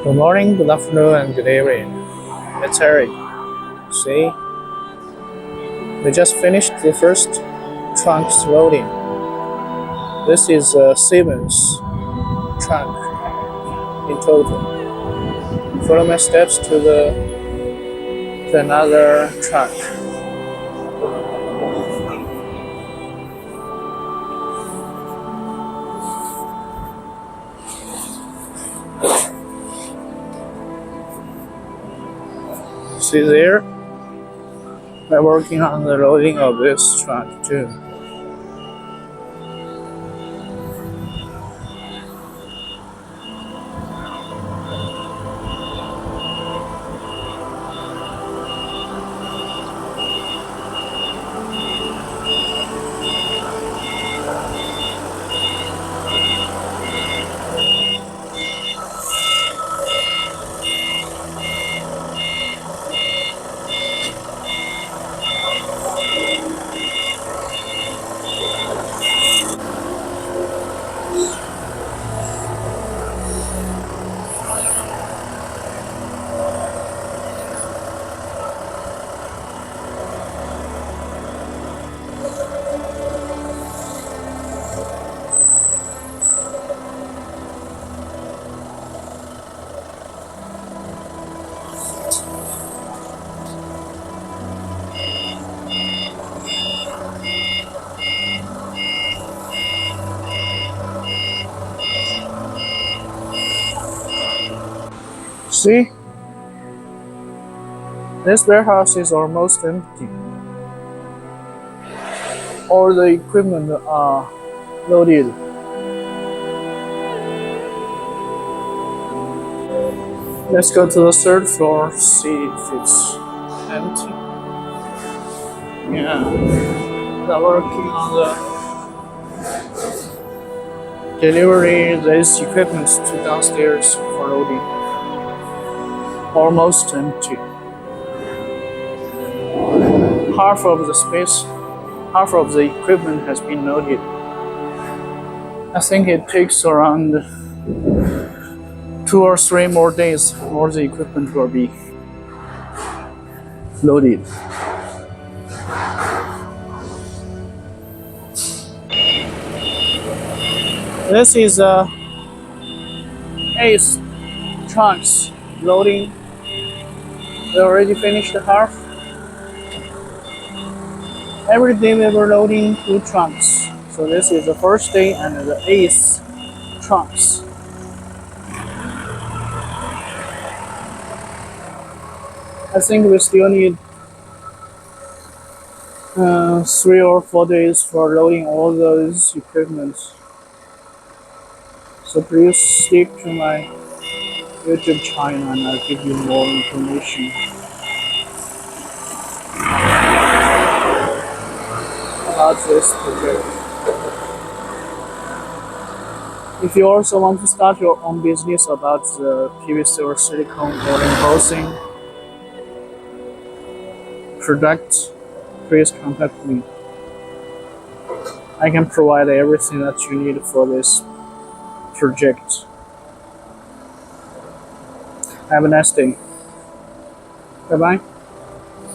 Good morning, good afternoon, and good evening. It's Eric. See, we just finished the first trunks loading. This is 7 trunk in total. Follow my steps to another trunk. See there? We're working on the loading of this trunk too. See? This warehouse is almost empty. All the equipment are loaded. Let's go to the third floor, see if it's empty. Yeah, they're working on the delivery these equipments to downstairs for loading. Almost empty. Half of the space, half of the equipment has been loaded. I think it takes around 2 or 3 more days more the equipment will be loaded. This is 8 trunks loading. We already finished the half. Every day we were loading 2 trunks. So this is the first day and the 8th trunks. I think we still need 3 or 4 days for loading all those equipment. So please stick to my YouTube channel and I'll give you more information about this project. If you also want to start your own business about the PVC or silicone or embossing products, please contact me. I can provide everything that you need for this project. Have a nice day. Bye-bye.